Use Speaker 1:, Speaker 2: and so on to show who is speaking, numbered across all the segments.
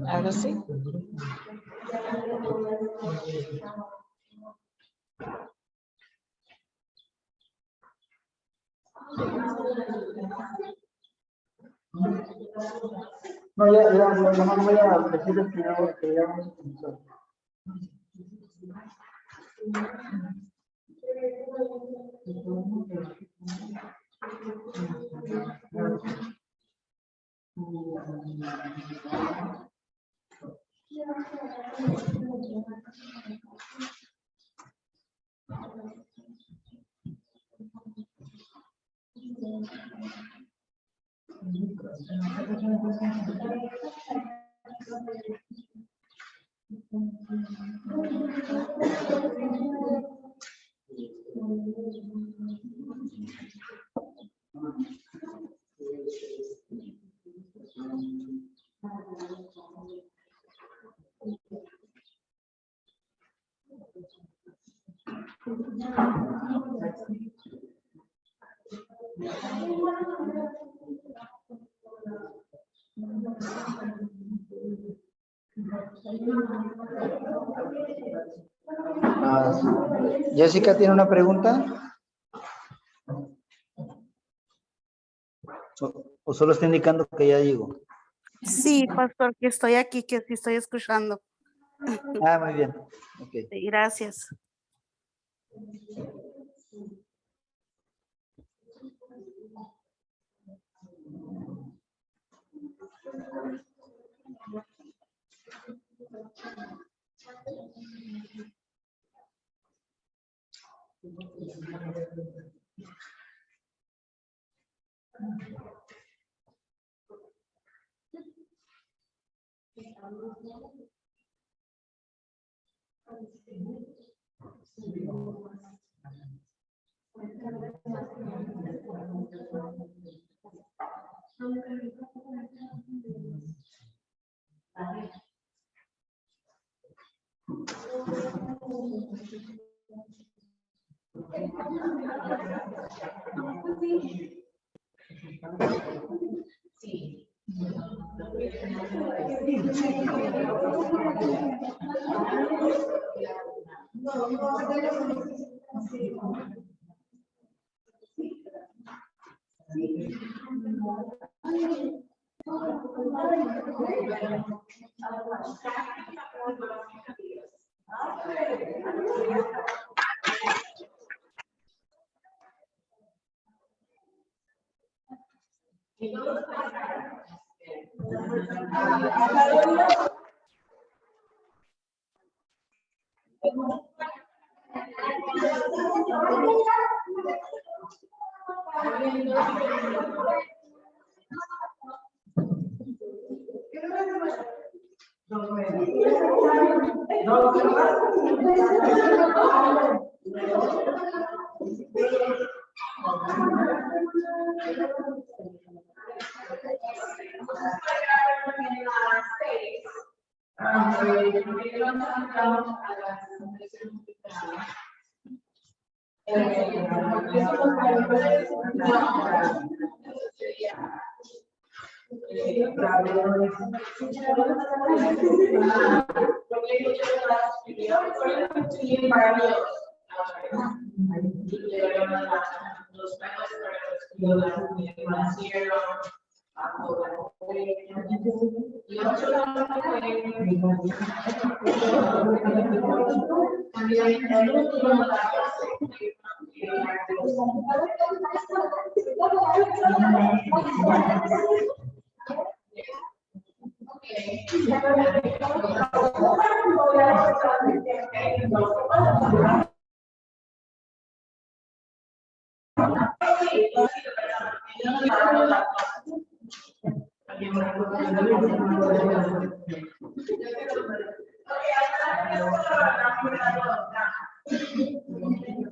Speaker 1: Ahora sí.
Speaker 2: No, ya no voy a decirles que ya vamos a comenzar. Jessica tiene una pregunta. ¿O solo está indicando que ya llegó?
Speaker 3: Sí, pastor, que estoy aquí, que sí estoy escuchando.
Speaker 2: Ah, muy bien. Okay.
Speaker 3: Sí, gracias.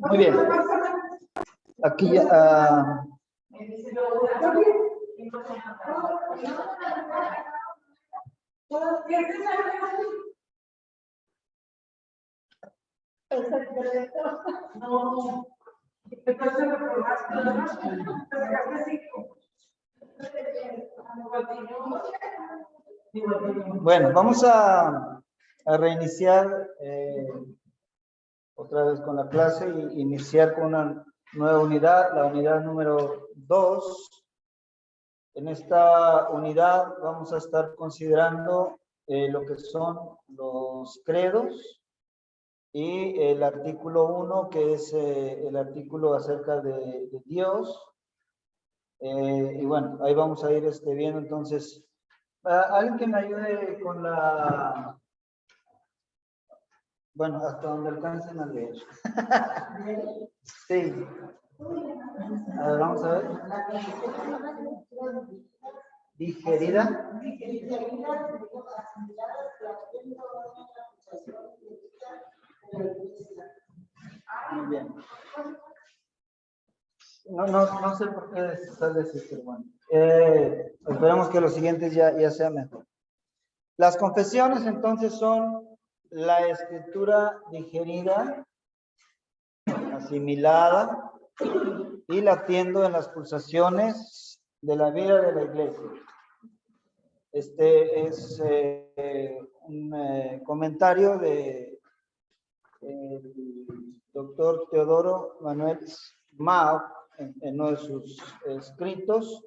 Speaker 2: Muy bien. Aquí ya. Bueno, vamos a reiniciar otra vez con la clase y iniciar con una nueva unidad, la unidad número 2. En esta unidad vamos a estar considerando lo que son los credos y el artículo 1, que es el artículo acerca de Dios. Y bueno, ahí vamos a ir viendo entonces. Alguien que me ayude con la... Bueno, hasta donde alcancen a leer. Sí. A ver, vamos a ver. Digerida. Muy bien. No sé por qué sale así, pero bueno. Esperemos que los siguientes ya sea mejor. Las confesiones entonces son la escritura digerida, asimilada y latiendo en las pulsaciones de la vida de la iglesia. Este es un comentario de doctor Teodoro Manuel Mao en uno de sus escritos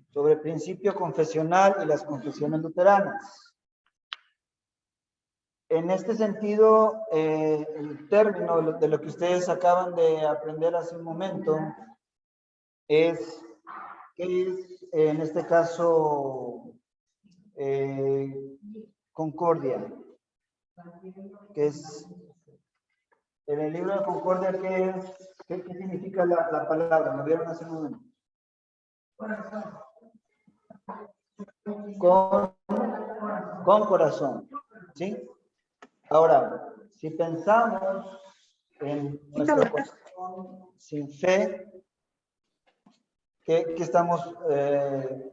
Speaker 2: sobre el principio confesional y las confesiones luteranas. En este sentido, el término de lo que ustedes acaban de aprender hace un momento es, ¿qué es en este caso concordia? Que es en el libro de concordia, ¿qué significa la palabra? ¿Me vieron hace un momento? Con corazón, ¿sí? Ahora, si pensamos en nuestro corazón sin fe, ¿qué estamos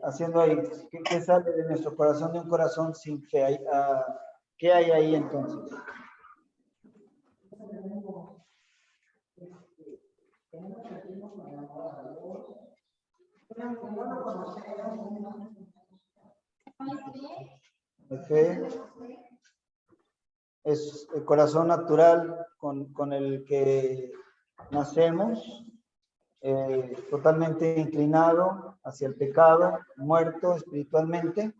Speaker 2: haciendo ahí? ¿Qué sale de nuestro corazón de un corazón sin fe? ¿Qué hay ahí entonces? Fe es el corazón natural con el que nacemos, totalmente inclinado hacia el pecado, muerto espiritualmente.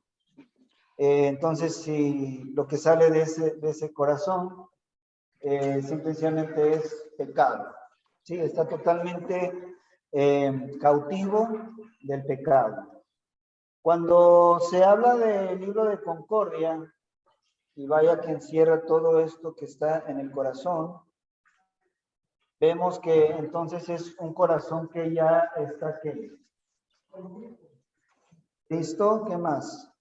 Speaker 2: Entonces, si lo que sale de ese corazón simplemente es pecado, ¿sí? Está totalmente cautivo del pecado. Cuando se habla del libro de Concordia, y vaya que encierra todo esto que está en el corazón, vemos que entonces es un corazón que ya está ¿qué? ¿Listo? ¿Qué más?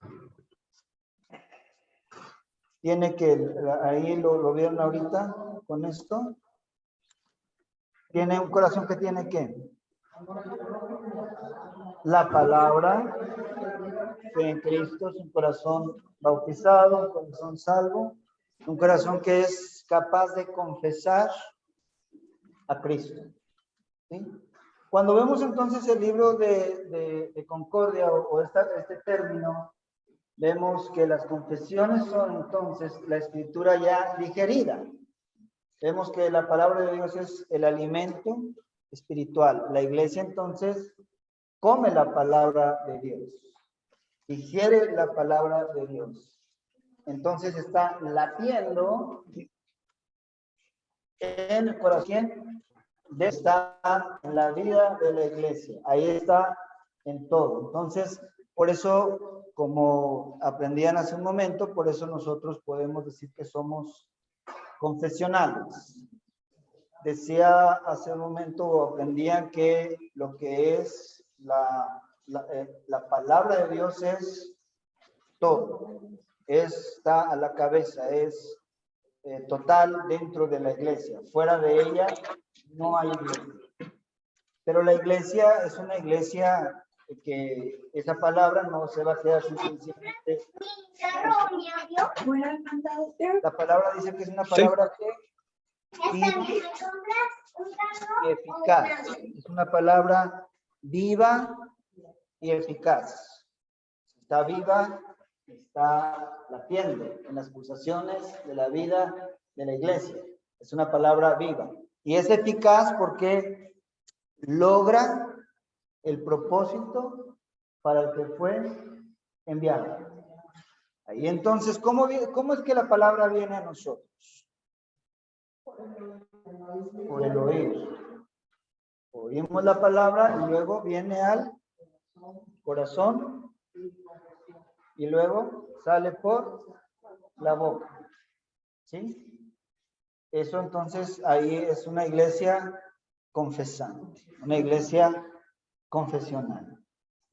Speaker 2: Tiene que, ahí lo vieron ahorita con esto. Tiene un corazón que tiene ¿qué? La palabra fe en Cristo, es un corazón bautizado, un corazón salvo, un corazón que es capaz de confesar a Cristo. ¿Sí? Cuando vemos entonces el libro de Concordia o este término, vemos que las confesiones son entonces la escritura ya digerida. Vemos que la palabra de Dios es el alimento espiritual. La iglesia entonces come la palabra de Dios, digiere la palabra de Dios. Entonces está latiendo en el corazón, está en la vida de la iglesia. Ahí está en todo. Entonces, por eso, como aprendían hace un momento, por eso nosotros podemos decir que somos confesionales. Decía hace un momento, aprendían que lo que es la palabra de Dios es todo. Está a la cabeza, es total dentro de la iglesia. Fuera de ella no hay iglesia. Pero la iglesia es una iglesia que esa palabra no se va a quedar simplemente. La palabra dice que es una palabra que viva y eficaz. Es una palabra viva y eficaz. está viva, está latiendo en las pulsaciones de la vida de la iglesia. Es una palabra viva. Y es eficaz porque logra el propósito para el que fue enviado. Ahí entonces, ¿cómo es que la palabra viene a nosotros? Por el oír. Oímos la palabra y luego viene al corazón y luego sale por la boca. ¿Sí? Eso entonces ahí es una iglesia confesante, una iglesia confesional.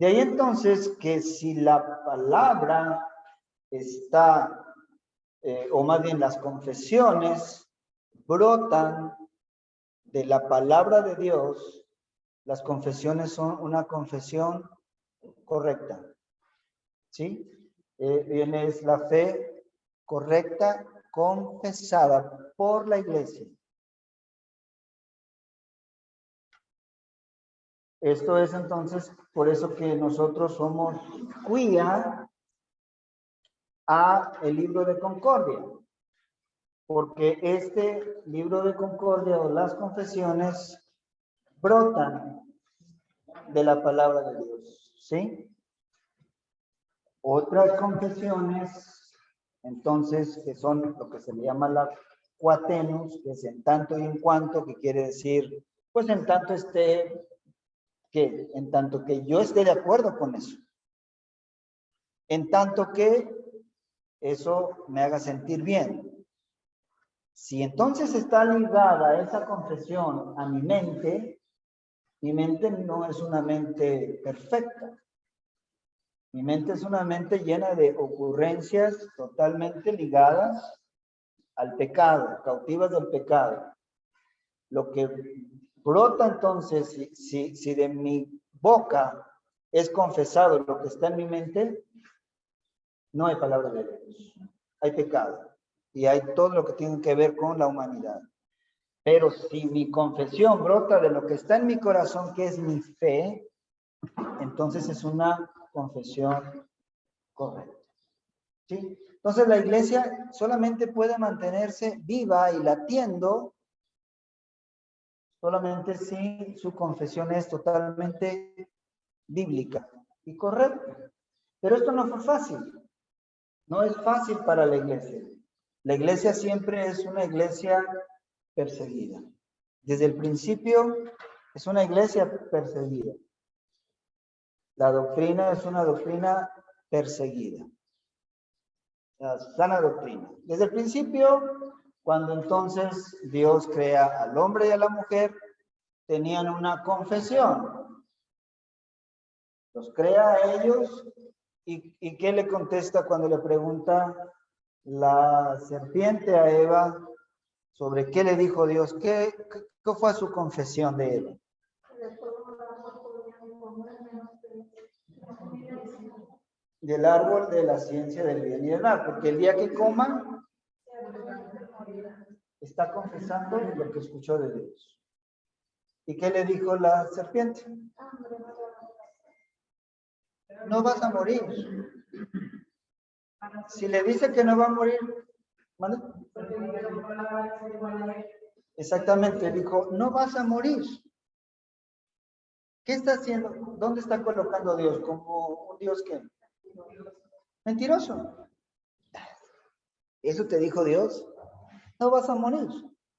Speaker 2: De ahí entonces que si la palabra está, o más bien las confesiones brotan de la palabra de Dios, las confesiones son una confesión correcta. ¿Sí? Viene es la fe correcta, confesada por la iglesia. Esto es entonces, por eso que nosotros somos cuía a el libro de Concordia. Porque este libro de Concordia o las confesiones brotan de la palabra de Dios, ¿sí? Otras confesiones, entonces, que son lo que se le llama la cuatenus, que es en tanto y en cuanto, que quiere decir, pues en tanto en tanto que yo esté de acuerdo con eso. En tanto que eso me haga sentir bien. Si entonces está ligada esa confesión a mi mente no es una mente perfecta. Mi mente es una mente llena de ocurrencias totalmente ligadas al pecado, cautivas del pecado. Lo que brota entonces, si de mi boca es confesado lo que está en mi mente, no hay palabra de Dios. Hay pecado. Y hay todo lo que tiene que ver con la humanidad. Pero si mi confesión brota de lo que está en mi corazón, que es mi fe, entonces es una confesión correcta. ¿Sí? Entonces la iglesia solamente puede mantenerse viva y latiendo solamente si su confesión es totalmente bíblica y correcta. Pero esto no fue fácil. No es fácil para la iglesia. La iglesia siempre es una iglesia perseguida. Desde el principio es una iglesia perseguida. La doctrina es una doctrina perseguida. La sana doctrina. Desde el principio, cuando entonces Dios crea al hombre y a la mujer, tenían una confesión. Los crea a ellos y ¿qué le contesta cuando le pregunta la serpiente a Eva sobre qué le dijo Dios? ¿Qué fue su confesión de Eva? Del árbol de la ciencia del bien y del mal, porque el día que coman, está confesando lo que escuchó de Dios. ¿Y qué le dijo la serpiente? No vas a morir. Si le dice que no va a morir, ¿vale? Exactamente, dijo, no vas a morir. ¿Qué está haciendo? ¿Dónde está colocando a Dios? ¿Como un Dios qué? Mentiroso. ¿Eso te dijo Dios? No vas a morir.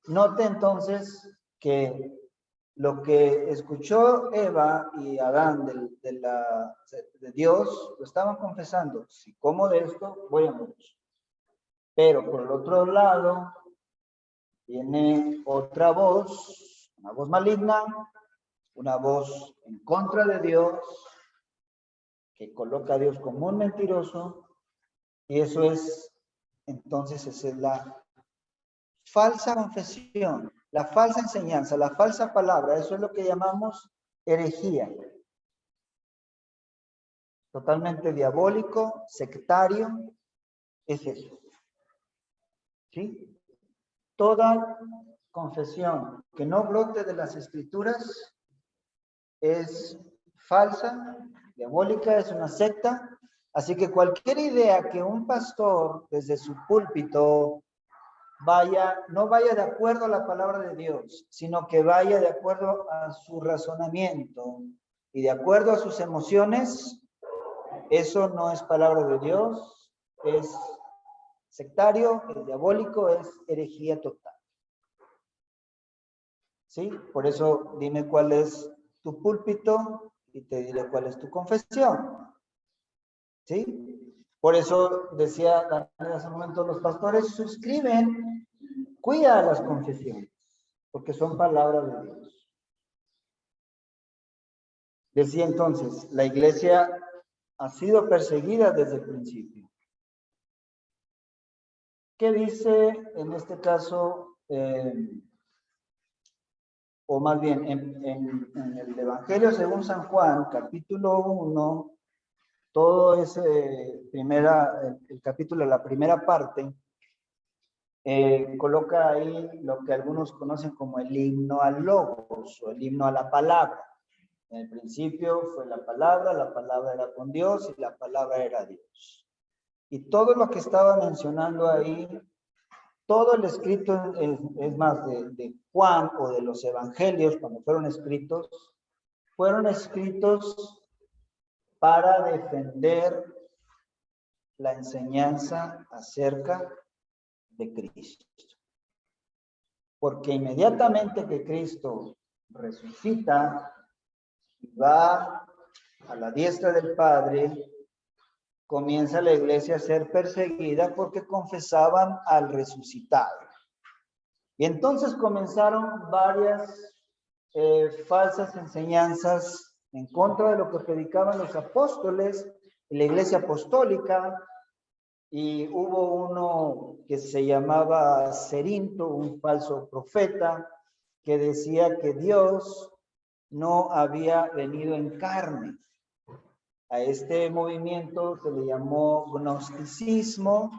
Speaker 2: Note entonces que lo que escuchó Eva y Adán de Dios, lo estaban confesando. Si como de esto, voy a morir. Pero por el otro lado, viene otra voz, una voz maligna, una voz en contra de Dios, que coloca a Dios como un mentiroso, y eso es, entonces, esa es la falsa confesión, la falsa enseñanza, la falsa palabra, eso es lo que llamamos herejía. Totalmente diabólico, sectario, es eso. ¿Sí? Toda confesión que no brote de las escrituras es falsa, diabólica, es una secta Así que cualquier idea que un pastor desde su púlpito no vaya de acuerdo a la palabra de Dios, sino que vaya de acuerdo a su razonamiento y de acuerdo a sus emociones, eso no es palabra de Dios, es sectario, es diabólico, es herejía total. ¿Sí? Por eso dime cuál es tu púlpito y te diré cuál es tu confesión. ¿Sí? Por eso decía Daniel hace un momento, los pastores suscriben, cuida las confesiones, porque son palabras de Dios. Decía entonces, la iglesia ha sido perseguida desde el principio. ¿Qué dice en este caso, o más bien en el Evangelio según San Juan, capítulo 1, todo ese el capítulo, la primera parte, coloca ahí lo que algunos conocen como el himno al logos o el himno a la palabra. En el principio fue la palabra era con Dios y la palabra era Dios. Y todo lo que estaba mencionando ahí, todo el escrito, es más, de Juan o de los evangelios, cuando fueron escritos para defender la enseñanza acerca de Cristo. Porque inmediatamente que Cristo resucita y va a la diestra del Padre, comienza la iglesia a ser perseguida porque confesaban al resucitado. Y entonces comenzaron varias falsas enseñanzas en contra de lo que predicaban los apóstoles y la iglesia apostólica. Y hubo uno que se llamaba Cerinto, un falso profeta, que decía que Dios no había venido en carne. A este movimiento se le llamó gnosticismo,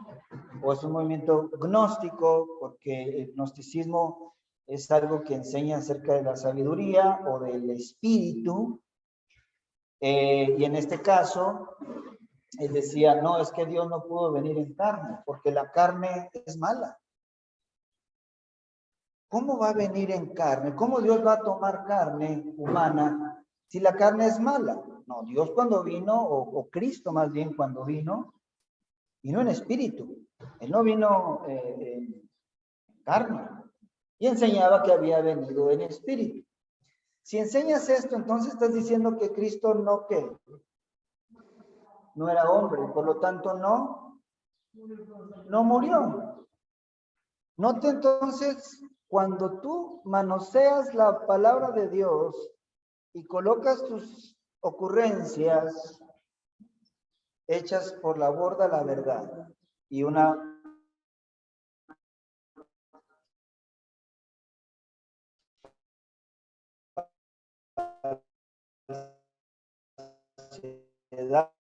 Speaker 2: o es un movimiento gnóstico, porque el gnosticismo es algo que enseña acerca de la sabiduría o del espíritu. Y en este caso, él decía, no, es que Dios no pudo venir en carne, porque la carne es mala. ¿Cómo va a venir en carne? ¿Cómo Dios va a tomar carne humana si la carne es mala? No, Dios cuando vino, o Cristo más bien cuando vino en espíritu. Él no vino en carne. Y enseñaba que había venido en espíritu. Si enseñas esto, entonces estás diciendo que Cristo no era hombre, por lo tanto no murió. Note entonces, cuando tú manoseas la palabra de Dios y colocas tus ocurrencias, echas por la borda la verdad y una sociedad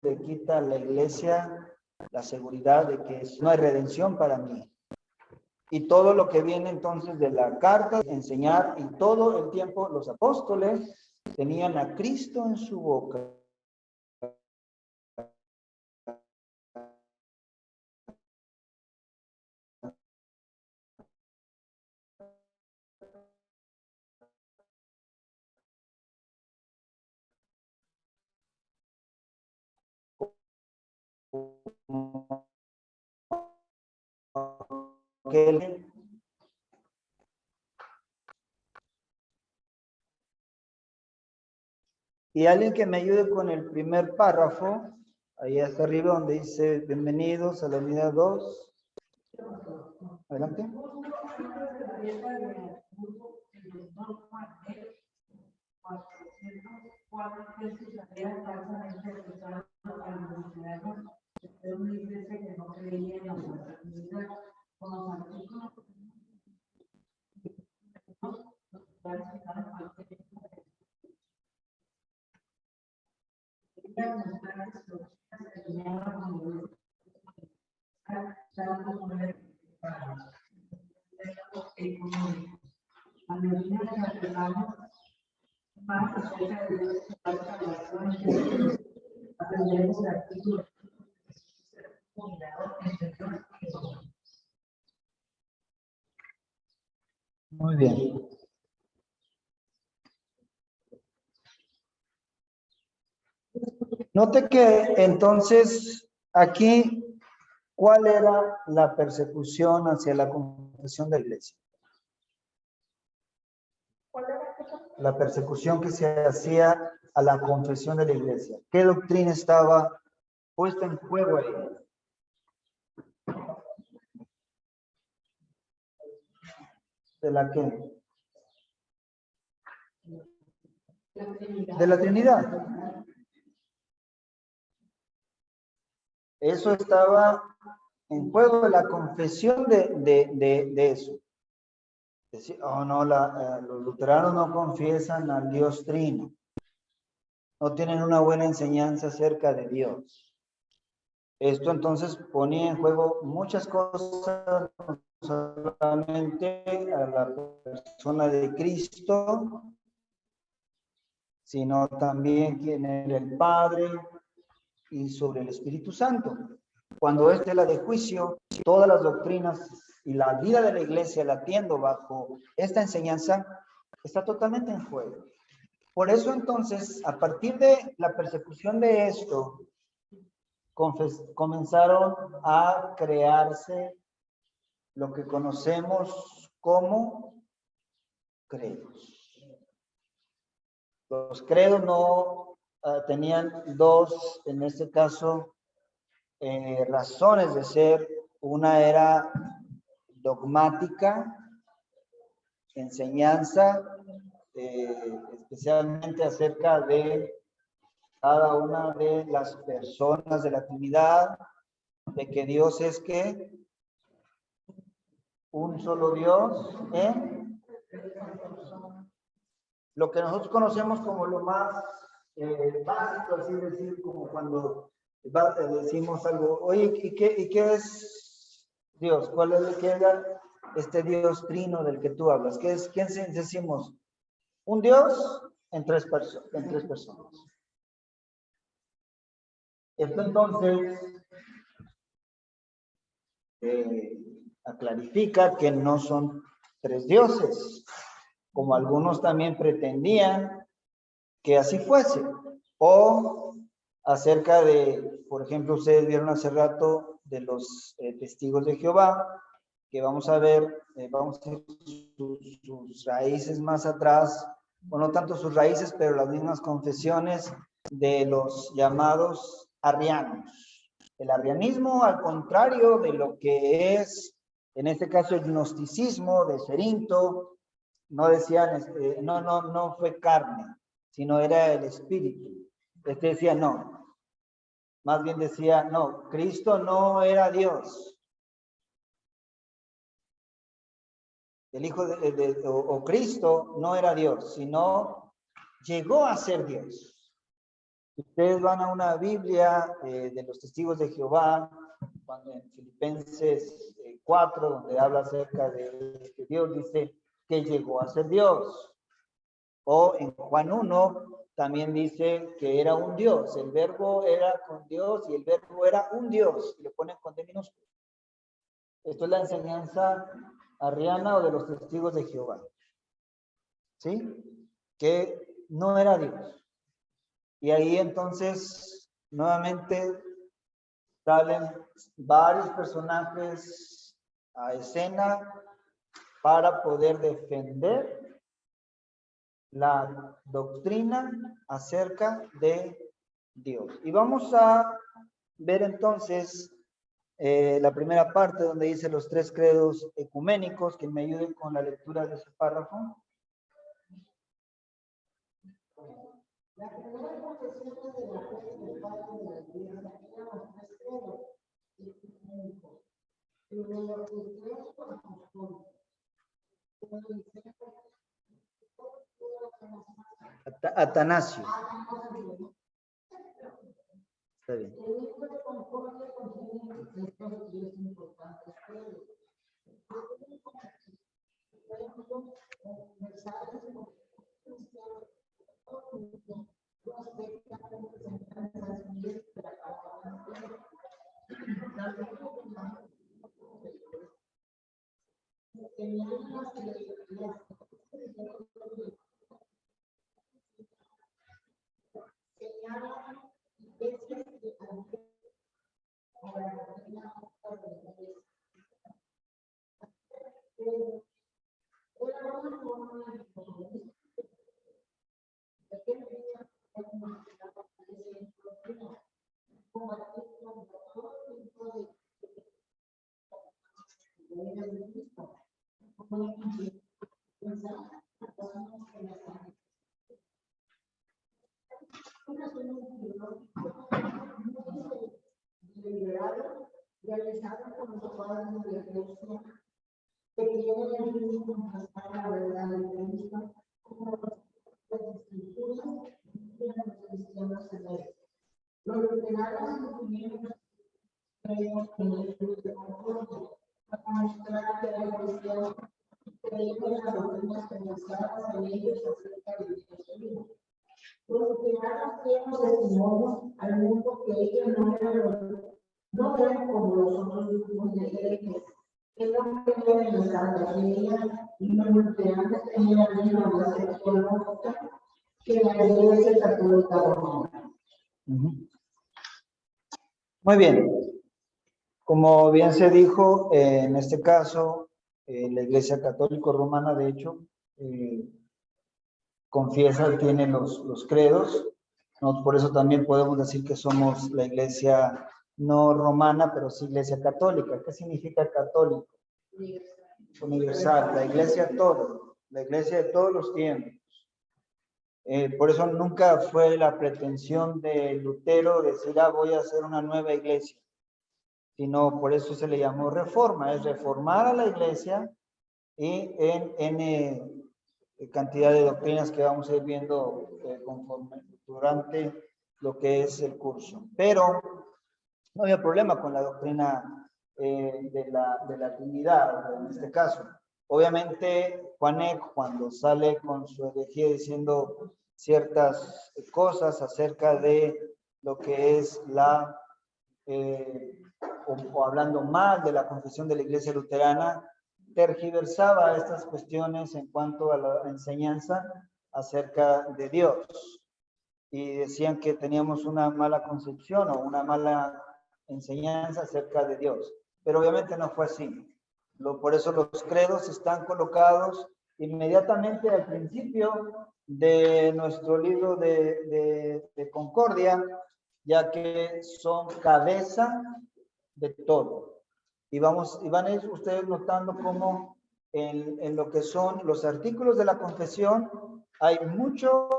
Speaker 2: le quita a la iglesia la seguridad de que no hay redención para mí. Y todo lo que viene entonces de la carta, enseñar, y todo el tiempo los apóstoles tenían a Cristo en su boca. Y alguien que me ayude con el primer párrafo, ahí hasta arriba donde dice bienvenidos a la unidad 2. Adelante.
Speaker 4: medida que aprendamos más acerca de nuestra relación, aprenderemos el artículo fundador entre Dios y nosotros.
Speaker 2: Muy bien. Note que entonces aquí, ¿cuál era la persecución hacia la confesión de la iglesia? La persecución que se hacía a la confesión de la iglesia. ¿Qué doctrina estaba puesta en juego ahí? ¿De la qué? De la Trinidad. Eso estaba en juego, la confesión de eso. Decir, oh no, los luteranos no confiesan al Dios Trino. No tienen una buena enseñanza acerca de Dios. Esto entonces ponía en juego muchas cosas, no solamente a la persona de Cristo, sino también quién era el Padre y sobre el Espíritu Santo. Cuando es tela de juicio, todas las doctrinas y la vida de la iglesia latiendo bajo esta enseñanza está totalmente en juego. Por eso entonces, a partir de la persecución de esto, comenzaron a crearse lo que conocemos como credos. Los credos no tenían dos, en este caso, razones de ser. Una era dogmática, enseñanza, especialmente acerca de cada una de las personas de la Trinidad, de que Dios es que un solo Dios, lo que nosotros conocemos como lo más básico, así decir, como cuando decimos algo, oye, ¿y qué es Dios? ¿Cuál es el que era este Dios trino del que tú hablas? ¿Qué es? ¿Quién decimos? Un Dios en tres personas. Esto entonces clarifica que no son tres dioses, como algunos también pretendían que así fuese. O acerca de, por ejemplo, ustedes vieron hace rato de los testigos de Jehová, que vamos a ver, vamos a ver sus raíces más atrás, o no tanto sus raíces, pero las mismas confesiones de los llamados arrianos. El arrianismo, al contrario de lo que es, en este caso, el gnosticismo de Cerinto, no decían, no fue carne, sino era el espíritu. Este decía, no. Más bien decía, no, Cristo no era Dios. El Hijo o Cristo no era Dios, sino llegó a ser Dios. Ustedes van a una Biblia de los testigos de Jehová, cuando en Filipenses 4, donde habla acerca de que Dios dice que llegó a ser Dios. O en Juan 1 también dice que era un Dios. El verbo era con Dios y el verbo era un Dios. Y le ponen con D minúsculo. Esto es la enseñanza arriana o de los testigos de Jehová. ¿Sí? Que no era Dios. Y ahí entonces, nuevamente, salen varios personajes a escena para poder defender la doctrina acerca de Dios. Y vamos a ver entonces la primera parte donde dice los tres credos ecuménicos, que me ayuden con la lectura de ese párrafo. La primera confesión de la fe del Padre de la Iglesia eran los tres credos ecuménicos. Primero, el credo apostólico. Atanasio. Está bien. El libro de Concordia contiene estos 10 importantes credos.
Speaker 4: realizado por los padres de la iglesia, que tienen el fin de contrastar la verdad de Cristo como las escrituras y los cristianos hebreos. Los luteranos incluyeron creemos en el Espíritu de concordia, para mostrar que la iglesia creemos en las doctrinas pensadas en ellos acerca de Dios vivo. Los luteranos dieron testimonio al mundo que ellos no eran como los otros grupos de herejes, que no creían en la Santa Trinidad, y los luteranos tenían la misma base teológica que la Iglesia Católica Romana.
Speaker 2: Muy bien. Como bien se dijo, en este caso, la Iglesia Católica Romana, de hecho, confiesa, tiene los credos. Por eso también podemos decir que somos la Iglesia no romana, pero sí Iglesia Católica. ¿Qué significa católico? Universal, la Iglesia la Iglesia de todos los tiempos. Por eso nunca fue la pretensión de Lutero decir, voy a hacer una nueva iglesia, sino por eso se le llamó reforma, es reformar a la iglesia y en cantidad de doctrinas que vamos a ir viendo conforme durante lo que es el curso. Pero no había problema con la doctrina de la Trinidad, en este caso. Obviamente, Juanek, cuando sale con su herejía diciendo ciertas cosas acerca de lo que es o hablando mal de la confesión de la Iglesia Luterana, tergiversaba estas cuestiones en cuanto a la enseñanza acerca de Dios. Y decían que teníamos una mala concepción o una mala enseñanza acerca de Dios. Pero obviamente no fue así. Por eso los credos están colocados inmediatamente al principio de nuestro libro de Concordia, ya que son cabeza de todo. Y van a ir ustedes notando cómo en lo que son los artículos de la confesión hay mucho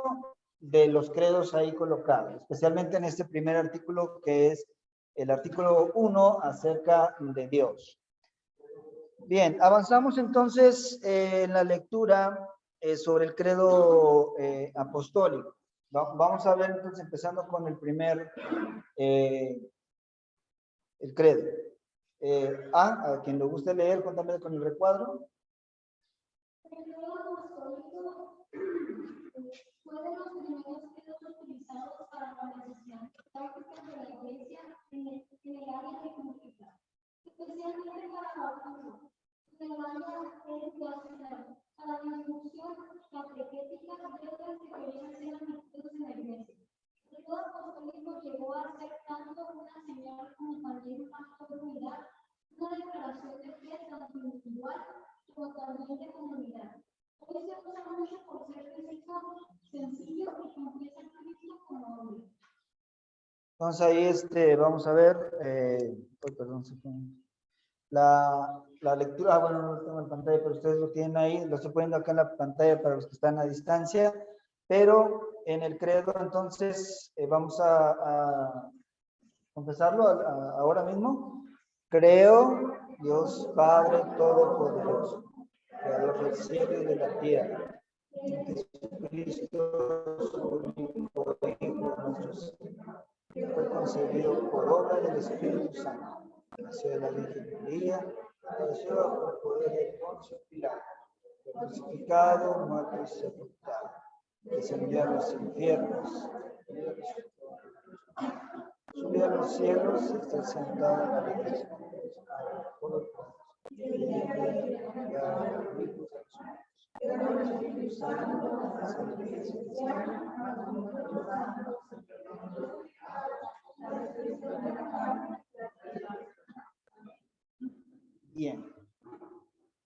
Speaker 2: de los credos ahí colocados, especialmente en este primer artículo que es el artículo 1 acerca de Dios. Bien, avanzamos entonces en la lectura sobre el credo apostólico. Vamos a ver entonces empezando con el primer, el credo. A quien le guste leer, contame con el recuadro.
Speaker 5: El credo apostólico fue de los primeros credos utilizados para la organización práctica de la Iglesia en el área eclesiástica, especialmente para la oración, en el área eclesiástica, para la instrucción catequética de los que querían ser admitidos en la Iglesia. El credo apostólico llegó a ser tanto una señal como también una autoridad, una declaración de fe tanto individual como también de comunidad. Hoy se usa mucho por ser sencillo y confiesa a Cristo como hombre.
Speaker 2: Entonces ahí vamos a ver, la lectura, bueno, no lo tengo en pantalla, pero ustedes lo tienen ahí, lo estoy poniendo acá en la pantalla para los que están a distancia, pero en el credo entonces vamos a confesarlo ahora mismo. Creo, Dios Padre Todopoderoso, Creador del cielo y de la tierra, en Jesucristo, su único Hijo, nuestro Señor, que fue concebido por obra del Espíritu Santo, nació de la Virgen María, padeció bajo el poder de Poncio Pilato, fue crucificado, muerto y sepultado. Descendió a los infiernos. Subió a los cielos y está sentado en la derecha de Dios. Por lo tanto, bien.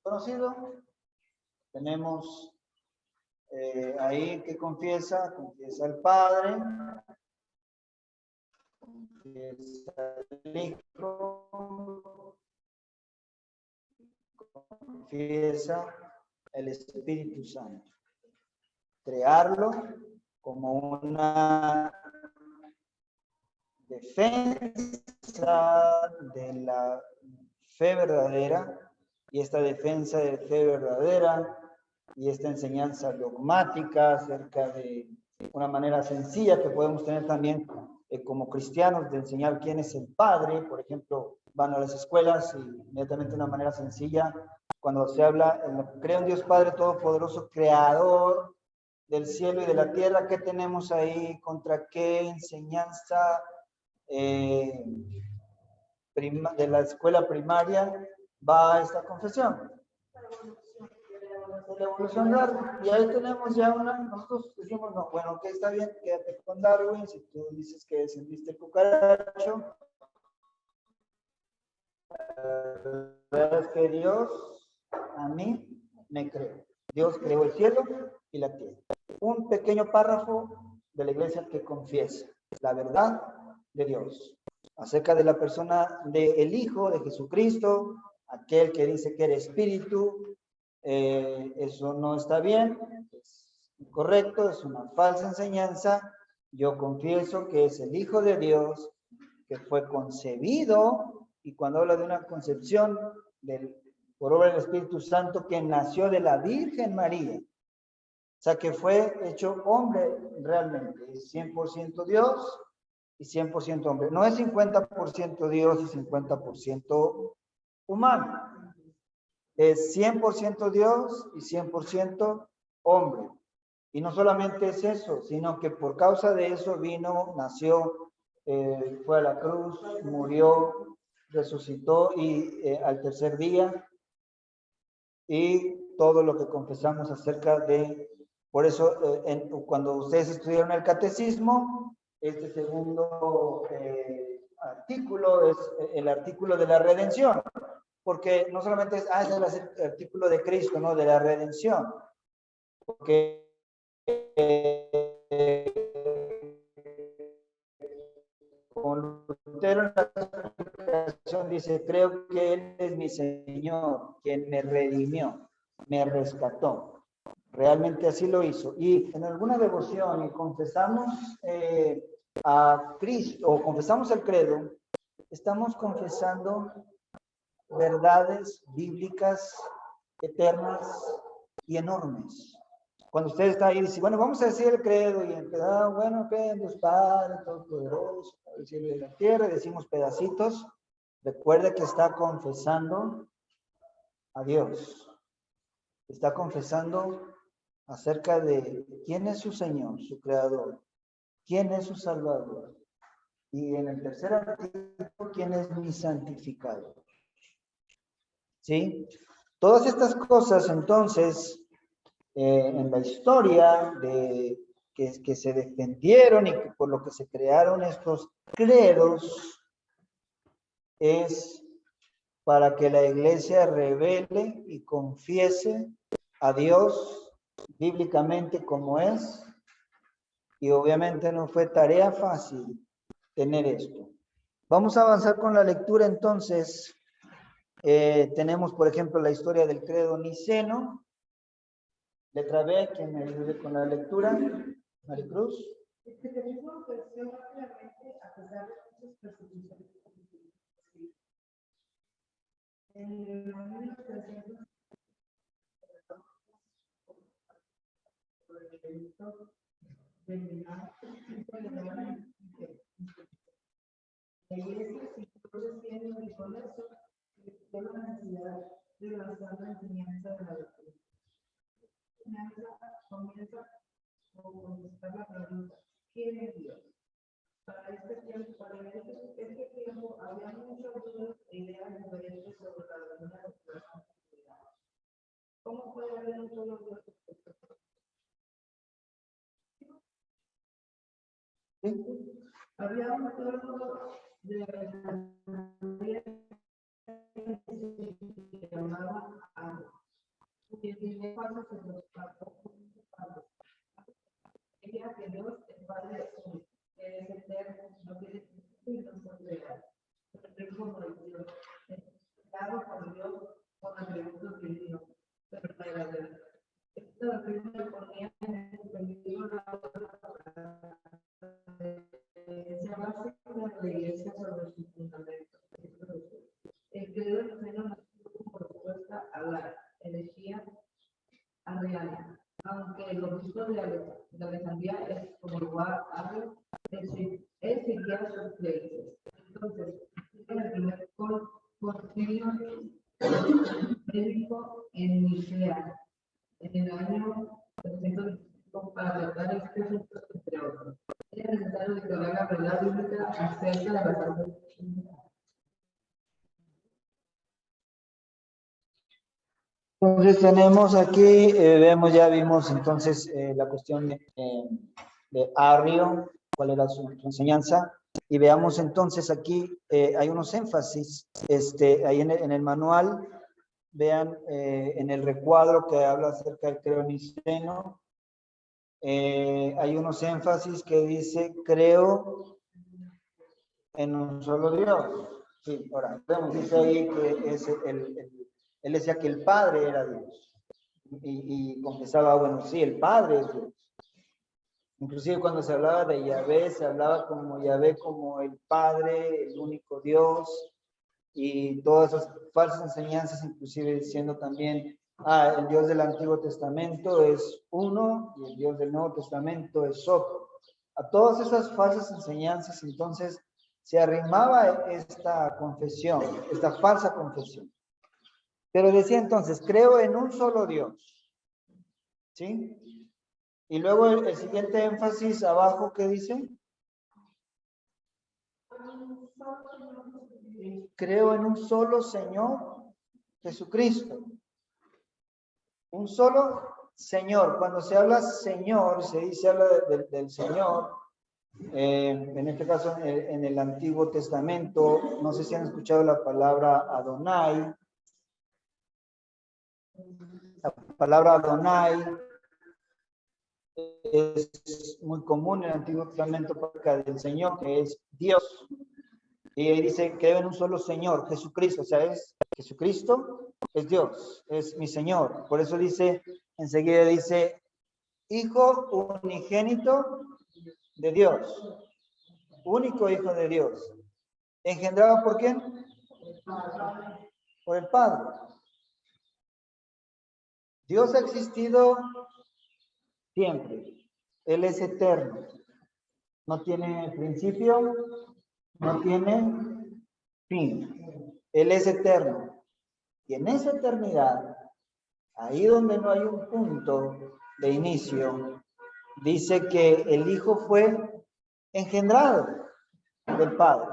Speaker 2: ¿Conocido? Tenemos ahí que confiesa el Padre, confiesa el Hijo, confiesa el Espíritu Santo. Crearlo como una defensa de la fe verdadera, y esta defensa de fe verdadera y esta enseñanza dogmática acerca de una manera sencilla que podemos tener también como cristianos de enseñar quién es el Padre. Por ejemplo, van a las escuelas y inmediatamente de una manera sencilla, cuando se habla, creo en Dios Padre Todopoderoso, Creador del cielo y de la tierra, ¿qué tenemos ahí? ¿Contra qué enseñanza de la escuela primaria va esta confesión? La evolución de Darwin. Y ahí tenemos ya nosotros decimos, no, bueno, que está bien, quédate con Darwin. Si tú dices que descendiste el cucaracho, la verdad es que Dios a mí me creó. Dios creó el cielo y la tierra. Un pequeño párrafo de la iglesia que confiesa la verdad de Dios acerca de la persona del Hijo de Jesucristo, aquel que dice que era espíritu. Eso no está bien, es incorrecto, es una falsa enseñanza. Yo confieso que es el Hijo de Dios, que fue concebido, y cuando habla de una concepción por obra del Espíritu Santo, que nació de la Virgen María, o sea que fue hecho hombre realmente, es 100% Dios y 100% hombre. No es 50% Dios y 50% humano. Es 100% Dios y 100% hombre. Y no solamente es eso, sino que por causa de eso vino, nació, fue a la cruz, murió, resucitó y al tercer día, y todo lo que confesamos acerca de, por eso cuando ustedes estudiaron el catecismo, este segundo artículo es el artículo de la redención, porque no solamente es el artículo de Cristo, no, de la redención, porque con Lutero en la explicación dice, creo que Él es mi Señor, quien me redimió, me rescató. Realmente así lo hizo. Y en alguna devoción y confesamos a Cristo, o confesamos el credo, estamos confesando verdades bíblicas eternas y enormes. Cuando usted está ahí y dice, bueno, vamos a decir el credo, y bueno, creen Dios Padre Todopoderoso, el cielo y la tierra, y decimos pedacitos. Recuerde que está confesando a Dios. Está confesando acerca de quién es su Señor, su Creador, quién es su Salvador. Y en el tercer artículo, quién es mi santificador. ¿Sí? Todas estas cosas, entonces, en la historia que se defendieron y por lo que se crearon estos credos, es para que la iglesia revele y confiese a Dios bíblicamente como es, y obviamente no fue tarea fácil tener esto. Vamos a avanzar con la lectura entonces. Tenemos, por ejemplo, la historia del credo niceno. Letra B, ¿quién me ayude con la lectura? Maricruz.
Speaker 1: El cristianismo creció rápidamente a pesar de muchas persecuciones. En el año 1300, la iglesia siguió creciendo y con eso existió la necesidad de lanzar la enseñanza de la doctrina. comienza con contestar la pregunta, ¿quién es Dios? Para este tiempo había muchas dudas e ideas diferentes sobre la divina revelación. ¿Cómo puede haber un solo Dios?
Speaker 2: ¿Sí?
Speaker 1: Había un pueblo de que llamaba a que tenía pasos en los campos. Ella que Dios es Padre único, que es eterno, no tiene principio y no puede llegar. Es como Dios, claro con Dios, con atributos divinos, pero no era Dios. Esto lo ponía en el peligro se basa en la iglesia sobre sus fundamentos. El credo del seno no tuvo como respuesta a la herejía arriana, aunque el obispo de Alejandría es como igual a él seguía sus creencias. Entonces, en el primer concilio médico en Nicea, en el año 325, para tratar este asunto, entre otros. Era necesario declarar la verdad bíblica acerca de la salvación.
Speaker 2: Entonces tenemos aquí, ya vimos entonces la cuestión de Arrio, cuál era su enseñanza, y veamos entonces aquí, hay unos énfasis, ahí en el manual, vean en el recuadro que habla acerca del credo niceno, hay unos énfasis que dice, creo en un solo Dios. Sí, ahora, vemos, dice ahí que es él decía que el Padre era Dios. Y confesaba, bueno, sí, el Padre es Dios. Inclusive cuando se hablaba de Yahvé, se hablaba como Yahvé como el Padre, el único Dios, y todas esas falsas enseñanzas, inclusive diciendo también, el Dios del Antiguo Testamento es uno y el Dios del Nuevo Testamento es otro. A todas esas falsas enseñanzas, entonces, se arrimaba esta confesión, esta falsa confesión. Pero decía entonces, creo en un solo Dios. ¿Sí? Y luego el siguiente énfasis abajo, ¿qué dice? Creo en un solo Señor Jesucristo. Un solo Señor. Cuando se habla Señor, se dice, habla del Señor. En este caso, en el Antiguo Testamento, no sé si han escuchado la palabra Adonai. La palabra Adonai es muy común en el Antiguo Testamento para del Señor, que es Dios. Y ahí dice, creo en un solo Señor, Jesucristo. O sea, es Jesucristo, es Dios, es mi Señor. Por eso dice, enseguida dice, Hijo unigénito de Dios. Único Hijo de Dios. ¿Engendrado por quién? Por el Padre. Dios ha existido siempre. Él es eterno. No tiene principio, no tiene fin. Él es eterno. Y en esa eternidad, ahí donde no hay un punto de inicio, dice que el Hijo fue engendrado del Padre.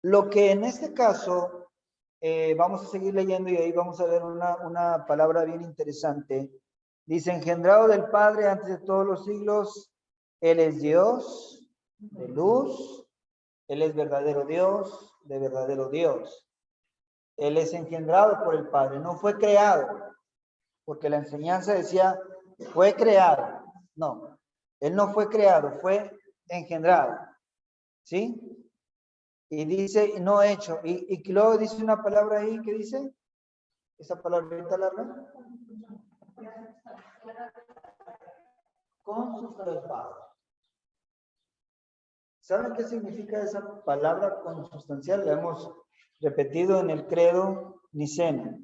Speaker 2: Lo que en este caso, vamos a seguir leyendo y ahí vamos a ver una palabra bien interesante. Dice, engendrado del Padre antes de todos los siglos, Él es Dios de luz, Él es verdadero Dios, de verdadero Dios. Él es engendrado por el Padre, no fue creado, porque la enseñanza decía, fue creado. No, Él no fue creado, fue engendrado. ¿Sí? Y dice, no hecho. Y luego dice una palabra ahí, ¿qué dice? Esa palabrita larga. Consustancial. ¿Saben qué significa esa palabra consustancial? La hemos repetido en el credo niceno.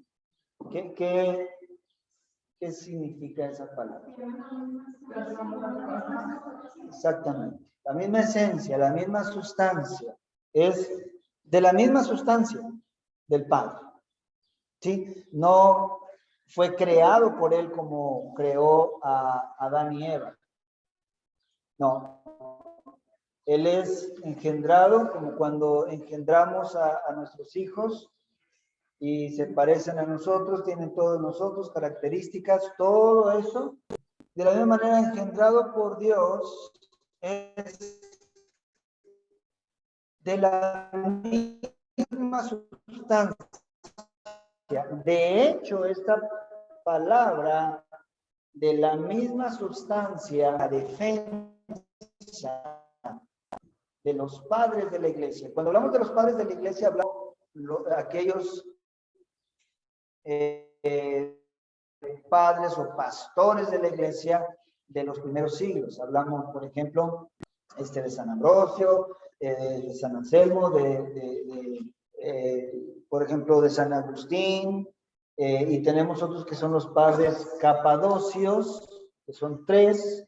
Speaker 2: ¿Qué significa esa palabra? Exactamente. La misma esencia, la misma sustancia. Es de la misma sustancia del Padre. ¿Sí? No fue creado por él como creó a Adán y Eva. No. Él es engendrado como cuando engendramos a nuestros hijos y se parecen a nosotros, tienen todos nosotros, características, todo eso. De la misma manera, engendrado por Dios es de la misma sustancia. De hecho, esta palabra de la misma sustancia, la defensa de los padres de la iglesia. Cuando hablamos de los padres de la iglesia, hablamos de aquellos padres o pastores de la iglesia de los primeros siglos. Hablamos, por ejemplo, de San Ambrosio, de San Anselmo, por ejemplo, de San Agustín, y tenemos otros que son los padres capadocios, que son 3,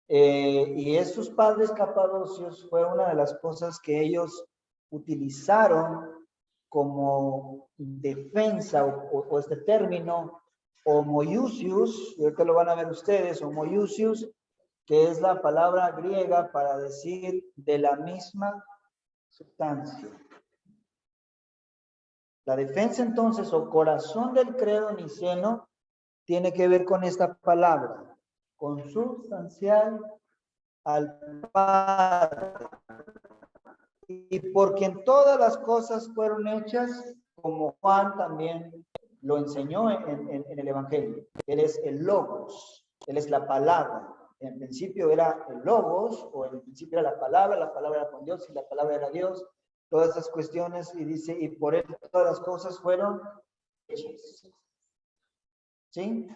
Speaker 2: y esos padres capadocios fue una de las cosas que ellos utilizaron como defensa o este término homoiousios, y ahorita lo van a ver ustedes, homoiousios, que es la palabra griega para decir de la misma sustancia. La defensa entonces o corazón del credo niceno tiene que ver con esta palabra, consubstancial al Padre. Y porque en todas las cosas fueron hechas, como Juan también lo enseñó en el Evangelio. Él es el Logos, Él es la palabra. En el principio era el Logos, o en el principio era la palabra era con Dios y la palabra era Dios. Todas esas cuestiones, y dice, y por él todas las cosas fueron hechas. ¿Sí?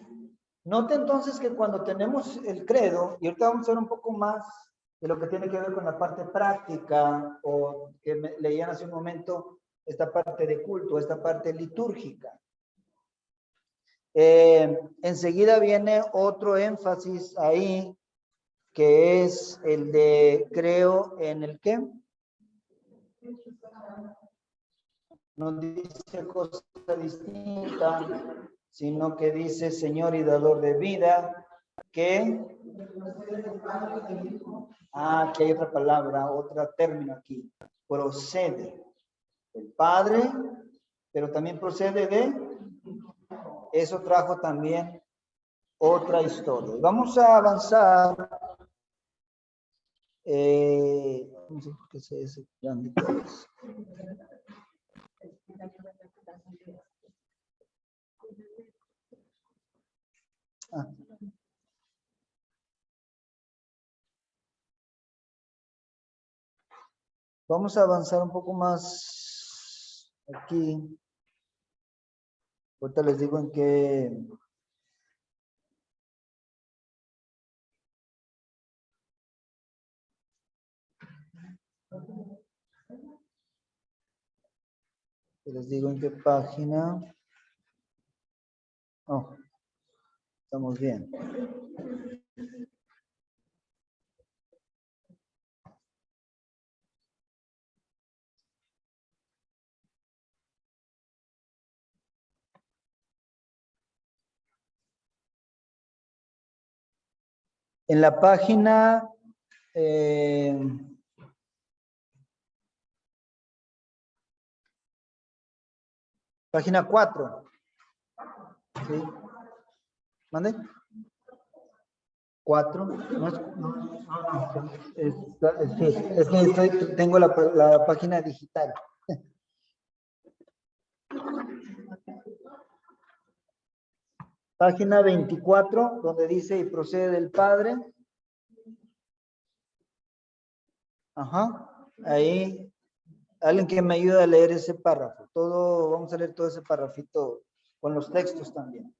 Speaker 2: Note entonces que cuando tenemos el credo, y ahorita vamos a ver un poco más de lo que tiene que ver con la parte práctica, o que leían hace un momento, esta parte de culto, esta parte litúrgica. Enseguida viene otro énfasis ahí, que es el de creo en el qué. No dice cosa distinta, sino que dice Señor y dador de vida, que aquí hay otra palabra, otro término aquí, procede del Padre, pero también procede de, eso trajo también otra historia. Vamos a avanzar, no sé por qué ese grande. Vamos a avanzar un poco más aquí. Ahorita les digo en qué. Les digo en qué página. Oh, estamos bien. En la página página 4. ¿Sí? ¿Mande? 4. No, es que tengo la página digital. Página 24, donde dice y procede del Padre. Ajá, ahí, alguien que me ayude a leer ese párrafo. Vamos a leer todo ese párrafito con los textos también.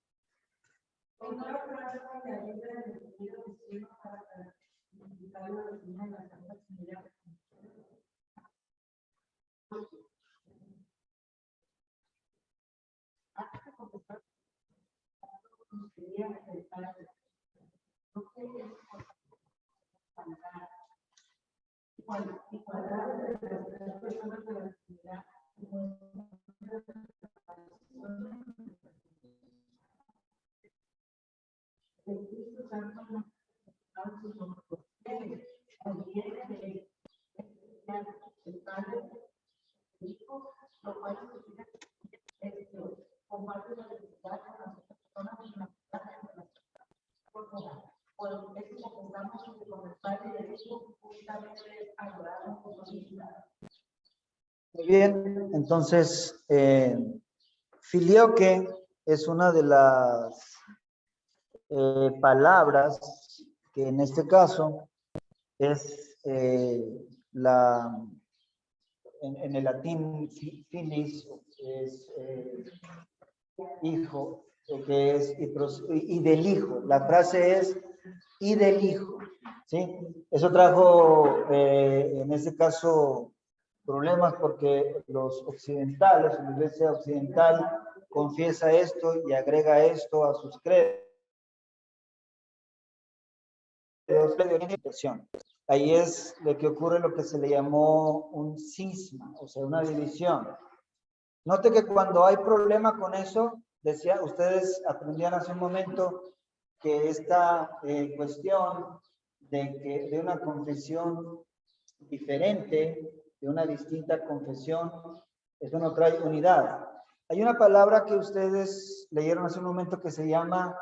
Speaker 1: Por eso comenzamos con el Padre de Dios, justamente ayudarnos con la vida.
Speaker 2: Muy bien, entonces, filioque es una de las palabras que en este caso es en el latín filis, es hijo, que es y del hijo. La frase es y del hijo, ¿sí? Eso trajo en este caso problemas porque los occidentales, la iglesia occidental confiesa esto y agrega esto a sus credos. Ahí es lo que ocurre, lo que se le llamó un cisma, o sea, una división. Note que cuando hay problema con eso, decía, ustedes aprendían hace un momento que esta cuestión de una confesión diferente, de una distinta confesión, eso no trae unidad. Hay una palabra que ustedes leyeron hace un momento que se llama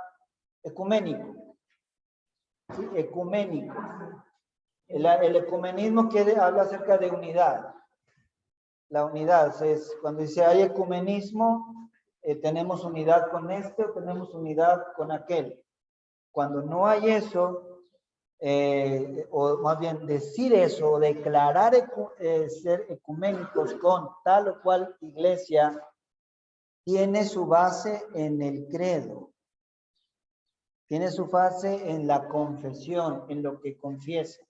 Speaker 2: ecuménico. ¿Sí? Ecuménico. El ecumenismo habla acerca de unidad. La unidad es cuando dice hay ecumenismo, tenemos unidad con este o tenemos unidad con aquel. Cuando no hay eso, o más bien decir eso, o declarar ser ecuménicos con tal o cual iglesia, tiene su base en el credo. Tiene su base en la confesión, en lo que confiesa.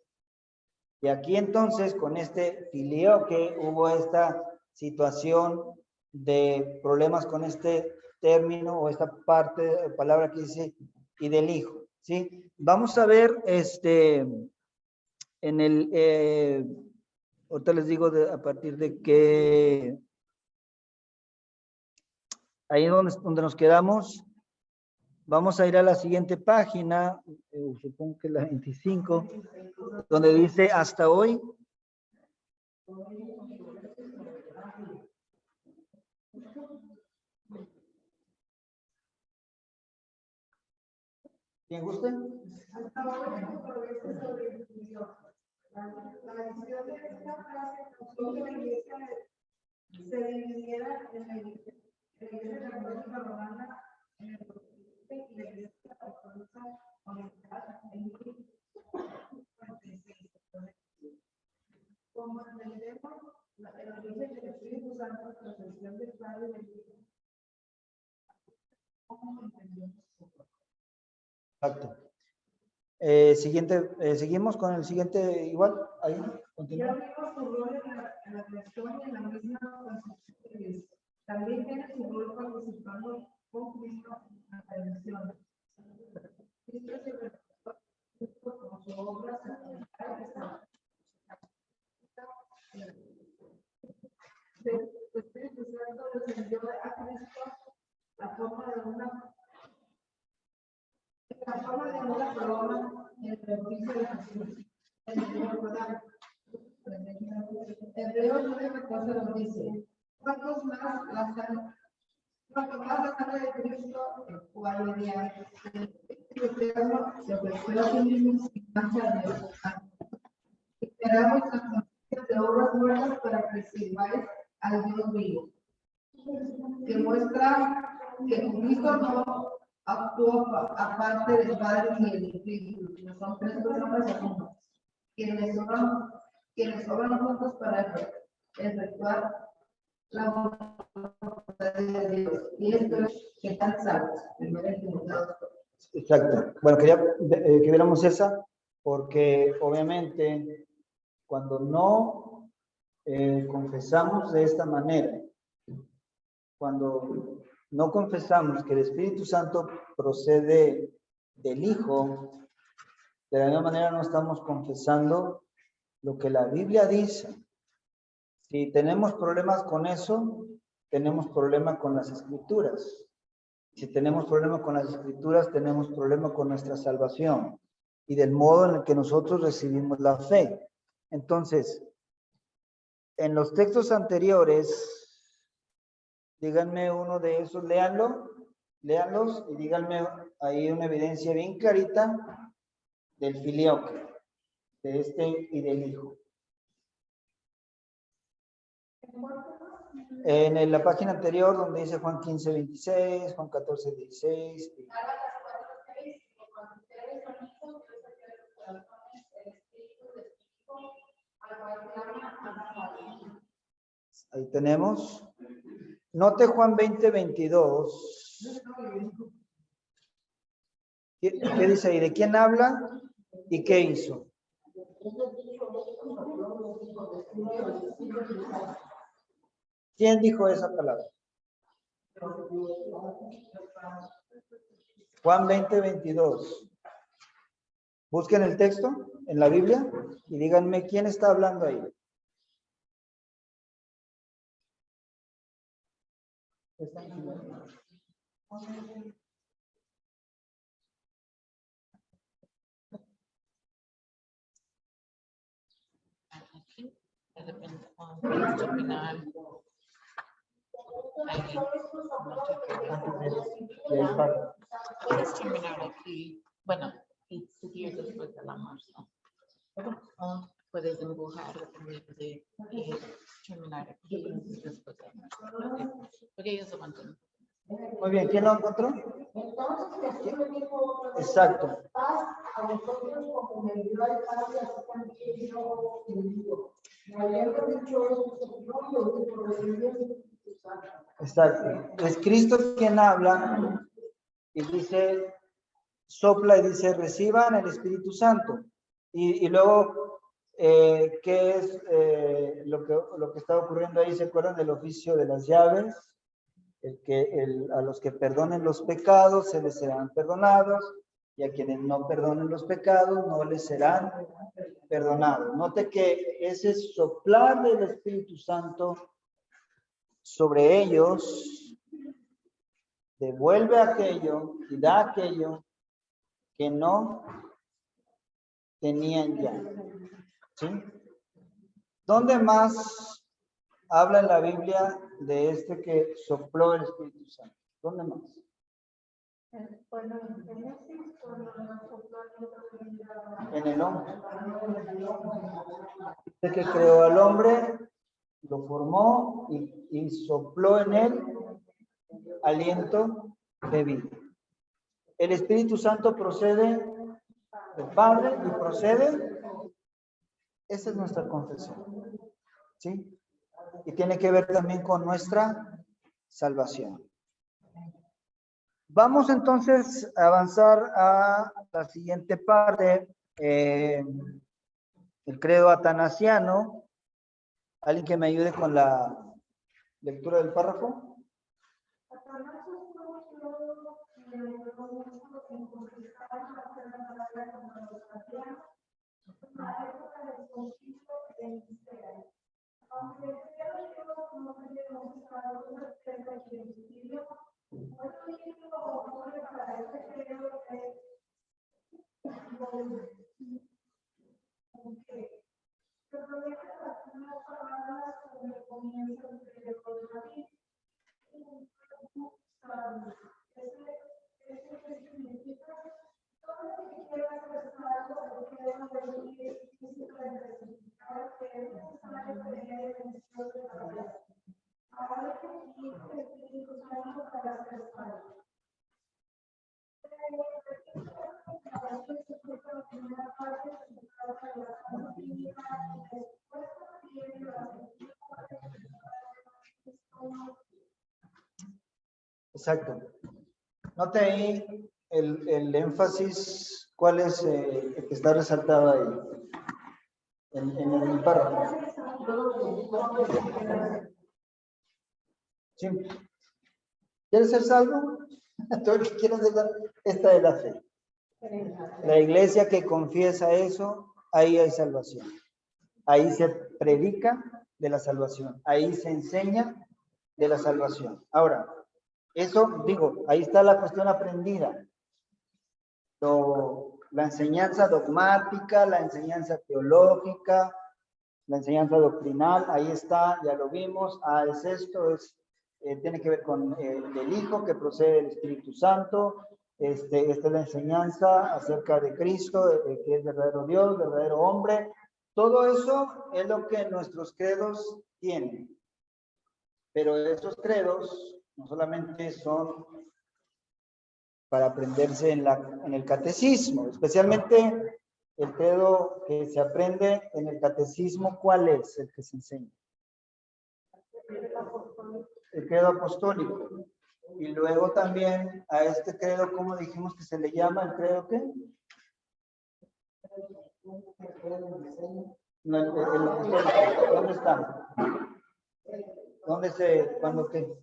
Speaker 2: Y aquí entonces, con este filioque, hubo esta situación de problemas con este término o esta palabra que dice y del hijo, ¿sí? Vamos a ver en el, ahorita les digo a partir de que, ahí donde nos quedamos. Vamos a ir a la siguiente página, supongo que la 25, donde dice hasta hoy. ¿Quién guste?
Speaker 1: La decisión de esta frase causó que la iglesia se dividiera en la iglesia católica romana, en el protestante y la iglesia católica oriental en 1046. Como entendemos, el origen del Espíritu Santo, la procesión del Padre y del Hijo, ¿cómo entendemos eso?
Speaker 2: Exacto. Seguimos con el siguiente, igual, ahí,
Speaker 1: Ya
Speaker 2: continúa.
Speaker 1: vimos su rol en la creación y en la misma concepción de Dios. También tiene su rol participando con Cristo en la redención. Cristo se representó con su obra sacramental. El Espíritu Santo descendió a Cristo la forma de una paloma en el bautismo de Jesús. Hebreos 9:14 nos dice: ¿cuánto más la sangre de Cristo, el cual mediante el Espíritu Eterno se ofreció a sí mismo sin mancha a Dios? Esperamos las noticias de obras muertas para que sirváis al Dios vivo, que muestra que Cristo no actuó aparte del Padre y el Espíritu, sino son tres personas juntas, quienes obran juntos para efectuar la voluntad de Dios. Y esto es que están salvos.
Speaker 2: Exacto. Bueno, quería que viéramos esa, porque obviamente cuando no confesamos de esta manera, cuando no confesamos que el Espíritu Santo procede del Hijo, de la misma manera no estamos confesando lo que la Biblia dice. Si tenemos problemas con eso, tenemos problema con las Escrituras. Si tenemos problema con las Escrituras, tenemos problema con nuestra salvación y del modo en el que nosotros recibimos la fe. Entonces, en los textos anteriores, díganme uno de esos, léanlos y díganme hay una evidencia bien clarita del filioque, de este y del hijo. En la página anterior donde dice Juan 15:26, Juan 14:16. Ahí tenemos. Note Juan 20:22. ¿Qué dice ahí? ¿De quién habla y qué hizo? ¿Quién dijo esa palabra? Juan 20:22. Busquen el texto en la Biblia y díganme quién está hablando ahí.
Speaker 6: Aquí, de repente, puedes terminar ahí. Puedes terminar aquí, bueno, y seguir después de la marzo. O puedes empujar y terminar aquí después de la marzo. Porque ellos aguantan.
Speaker 2: Muy bien, ¿quién lo encontró? Exacto.
Speaker 4: A vosotros como me dio al Padre, así también yo os envío. Habiendo dicho esto, yo lo que procedió el Espíritu Santo.
Speaker 2: Exacto. Es Cristo quien habla y dice, sopla y dice, reciban el Espíritu Santo. Y luego, ¿qué es lo que está ocurriendo ahí? ¿Se acuerdan del oficio de las llaves? A los que perdonen los pecados se les serán perdonados, y a quienes no perdonen los pecados no les serán perdonados. Note que ese soplar del Espíritu Santo sobre ellos devuelve aquello y da aquello que no tenían ya. ¿Sí? ¿Dónde más habla en la Biblia de este que sopló el Espíritu Santo? ¿Dónde más? En el hombre. Dice que creó al hombre, lo formó y sopló en él aliento de vida. El Espíritu Santo procede del Padre y procede, esa es nuestra confesión, ¿sí? Y tiene que ver también con nuestra salvación. Vamos entonces a avanzar a la siguiente parte, el credo atanasiano. ¿Alguien que me ayude con la lectura del párrafo? Exacto. Note ahí el énfasis, ¿cuál es el que está resaltado ahí? En el párrafo. Sí. ¿Quieres ser salvo? Todo el que quiera ser salvo, esta es la fe. La iglesia que confiesa eso, ahí hay salvación. Ahí se predica de la salvación. Ahí se enseña de la salvación. Ahora, eso, digo, ahí está la cuestión aprendida. La enseñanza dogmática, la enseñanza teológica, la enseñanza doctrinal, ahí está, ya lo vimos. Es esto, tiene que ver con el Hijo que procede del Espíritu Santo, Esta es la enseñanza acerca de Cristo, que es verdadero Dios, verdadero hombre. Todo eso es lo que nuestros credos tienen. Pero esos credos no solamente son para aprenderse en el catecismo, especialmente el credo que se aprende en el catecismo. ¿Cuál es el que se enseña? El credo apostólico. Y luego también a este credo, ¿cómo dijimos que se le llama? ¿El credo qué? No, el apostólico. ¿Dónde está? ¿Cuándo qué?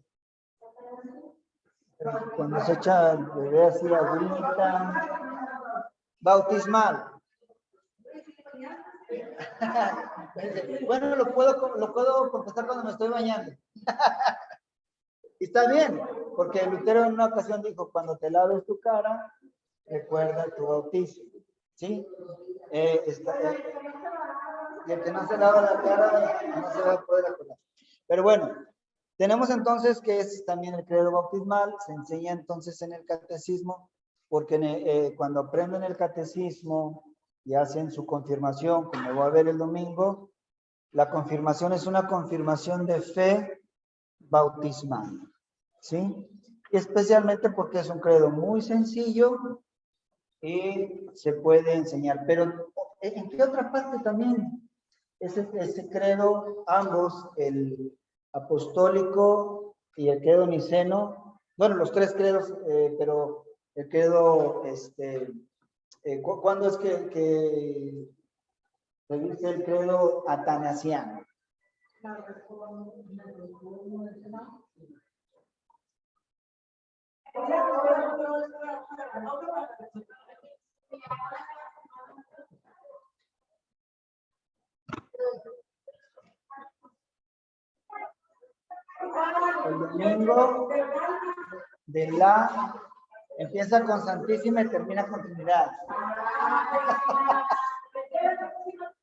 Speaker 2: Cuando se echa el bebé así agüita. Bautismal. Bueno, lo puedo contestar cuando me estoy bañando. Y está bien, porque Lutero en una ocasión dijo, cuando te laves tu cara, recuerda tu bautismo. ¿Sí? Y el que no se lava la cara, no se va a poder acordar. Pero bueno, tenemos entonces que es también el credo bautismal, se enseña entonces en el catecismo, porque cuando aprenden el catecismo y hacen su confirmación, como va a ver el domingo, la confirmación es una confirmación de fe bautismal, ¿sí? Especialmente porque es un credo muy sencillo y se puede enseñar. Pero, ¿en qué otra parte también? Ese credo, ambos, el apostólico y el credo niceno, bueno, los tres credos, pero el credo, ¿cuándo es que se dice el credo atanasiano? El domingo de la empieza con Santísima y termina con Trinidad.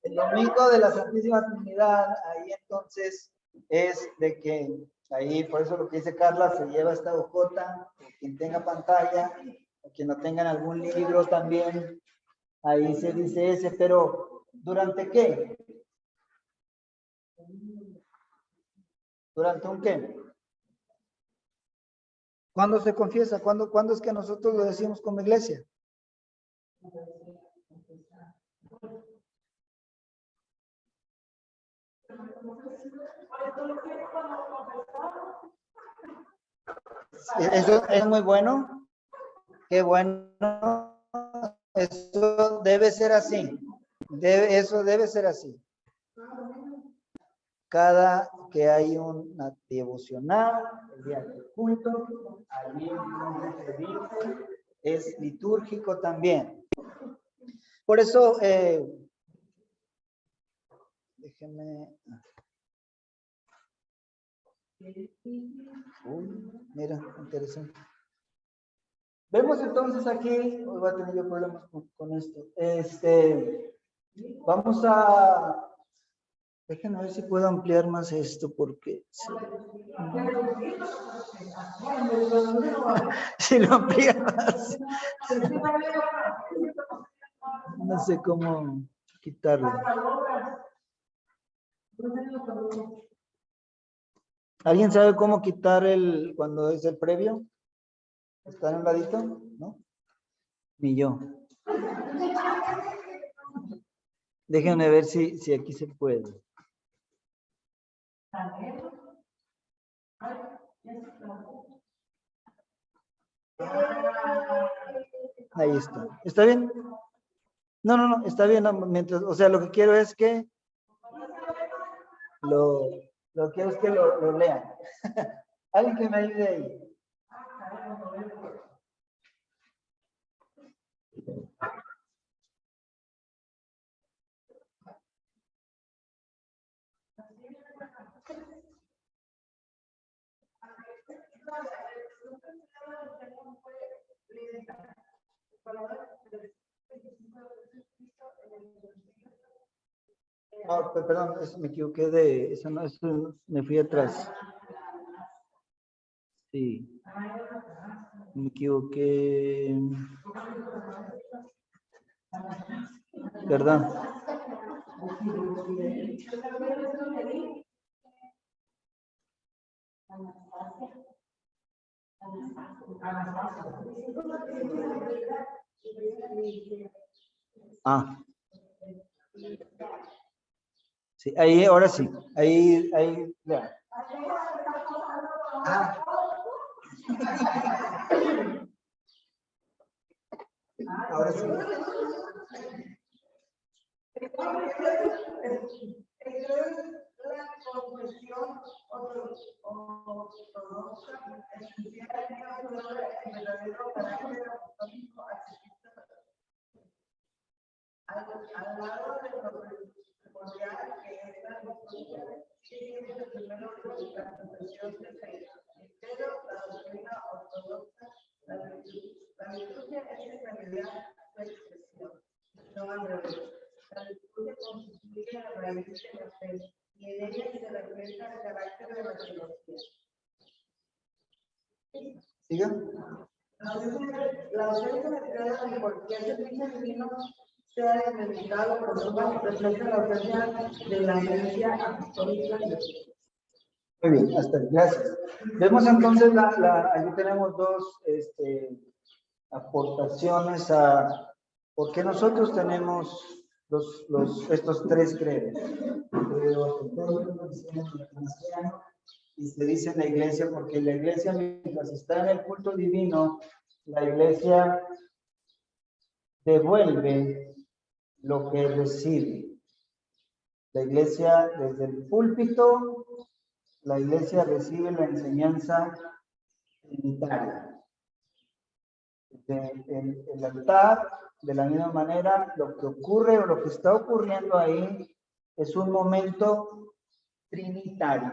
Speaker 2: El domingo de la Santísima Trinidad, ahí entonces es de que, ahí por eso lo que dice Carla, se lleva esta hojota, quien tenga pantalla, o quien no tengan algún libro también, ahí se dice ese, pero ¿durante qué? ¿Durante un qué? ¿Cuándo se confiesa? ¿Cuándo es que nosotros lo decimos como iglesia? Eso es muy bueno. Qué bueno. Eso debe ser así. Eso debe ser así. Cada que hay una devocional, el día del culto, allí se dice, es litúrgico también. Por eso, déjenme. Mira, interesante. Vemos entonces aquí, hoy voy a tener yo problemas con esto. Vamos a, déjenme ver si puedo ampliar más esto porque si lo amplía más, no sé cómo quitarlo. ¿Alguien sabe cómo quitar cuando es el previo? ¿Está en un ladito? ¿No? Ni yo. Déjenme ver si aquí se puede. Ahí está. ¿Está bien? No, está bien. Mientras, o sea, lo que quiero es que lo quiero es que lo lean. Alguien que me ayude ahí. Perdón, me equivoqué de eso, no, eso me fui atrás. Sí. Me equivoqué. ¿Verdad? Ah. Sí, ahí, ahora sí. Ahí, vea. Ah. Ahora sí.
Speaker 1: Al lado de lo primordial que es la doctrina, primero la confesión de fe, pero la doctrina ortodoxa, la liturgia es en realidad su expresión, no al revés. La liturgia constituye la raíz de la fe y en ella se refleja el carácter de la teología.
Speaker 2: ¿Siga?
Speaker 1: La ausencia de credo en cualquier servicio divino sea experimentado por su refleja la ausencia de la iglesia apostólica.
Speaker 2: Muy bien, hasta ahí, gracias. Vemos entonces, aquí tenemos dos aportaciones a por qué nosotros tenemos estos tres credos. Y se dice en la iglesia, porque la iglesia mientras está en el culto divino, la iglesia devuelve lo que recibe. La iglesia desde el púlpito, la iglesia recibe la enseñanza trinitaria. El altar, de la misma manera, lo que ocurre o lo que está ocurriendo ahí es un momento trinitario.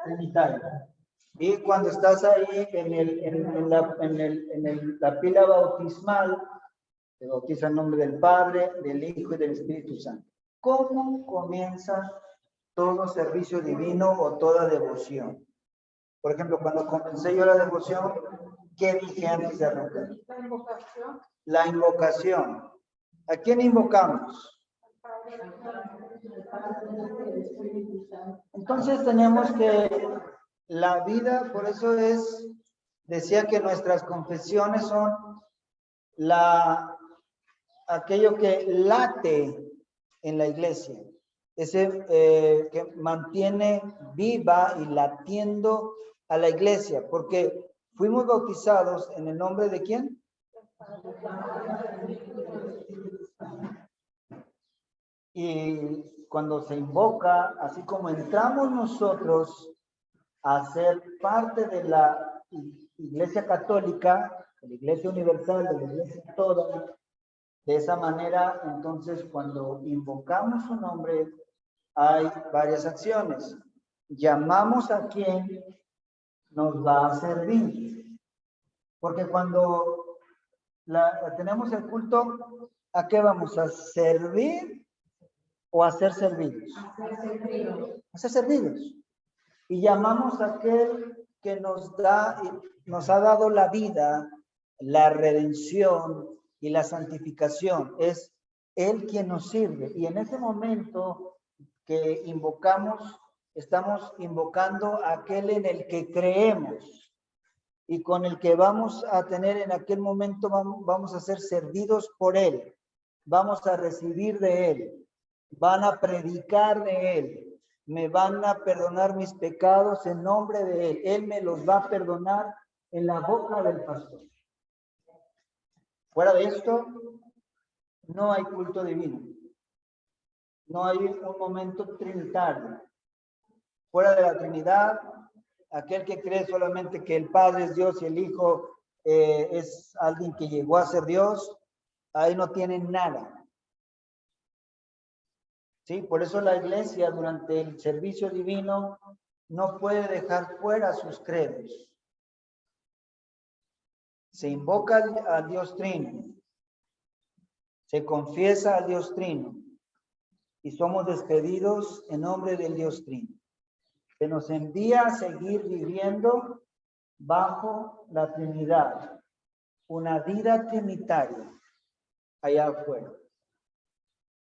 Speaker 2: Trinitario. Y cuando estás ahí en la pila bautismal, te bautiza en nombre del Padre, del Hijo y del Espíritu Santo. ¿Cómo comienza todo servicio divino o toda devoción? Por ejemplo, cuando comencé yo la devoción, ¿qué dije antes de arrancar? La invocación. ¿A quién invocamos? Entonces tenemos que la vida, por eso decía que nuestras confesiones son aquello que late en la iglesia, ese que mantiene viva y latiendo a la iglesia, porque fuimos bautizados en el nombre de ¿quién? Y cuando se invoca, así como entramos nosotros a ser parte de la Iglesia Católica, de la Iglesia Universal, de la Iglesia toda, de esa manera, entonces, cuando invocamos su nombre, hay varias acciones. Llamamos a quien nos va a servir. Porque cuando tenemos el culto, ¿a qué vamos? ¿A servir o a ser servidos? A ser servidos. Y llamamos a aquel que nos ha dado la vida, la redención y la santificación. Es Él quien nos sirve. Y en ese momento que invocamos, estamos invocando a aquel en el que creemos y con el que vamos a tener en aquel momento, vamos a ser servidos por Él. Vamos a recibir de Él. Van a predicar de Él. Me van a perdonar mis pecados en nombre de Él. Él me los va a perdonar en la boca del pastor. Fuera de esto, no hay culto divino. No hay un momento trinitario. Fuera de la Trinidad, aquel que cree solamente que el Padre es Dios y el Hijo es alguien que llegó a ser Dios, ahí no tienen nada. ¿Sí? Por eso la iglesia durante el servicio divino no puede dejar fuera sus credos. Se invoca al Dios Trino, se confiesa al Dios Trino y somos despedidos en nombre del Dios Trino. que nos envía a seguir viviendo bajo la Trinidad, una vida trinitaria allá afuera.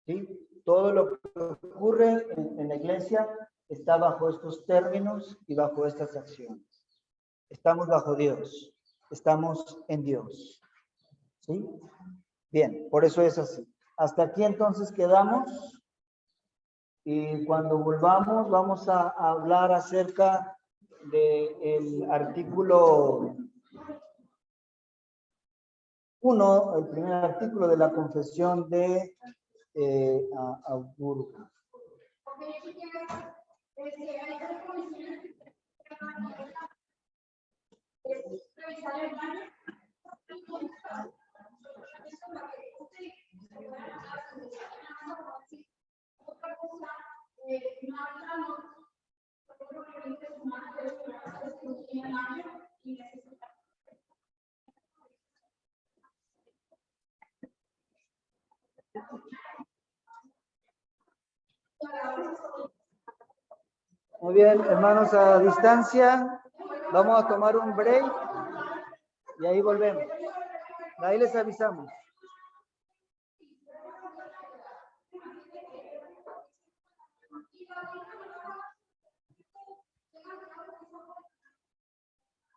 Speaker 2: ¿Sí? Todo lo que ocurre en la iglesia está bajo estos términos y bajo estas acciones. Estamos bajo Dios, estamos en Dios. ¿Sí? Bien, por eso es así. Hasta aquí entonces quedamos. Y cuando volvamos vamos a hablar acerca del artículo 1, el primer artículo de la confesión de Augsburgo. Muy bien, hermanos, a distancia, vamos a tomar un break y ahí volvemos. Ahí les avisamos.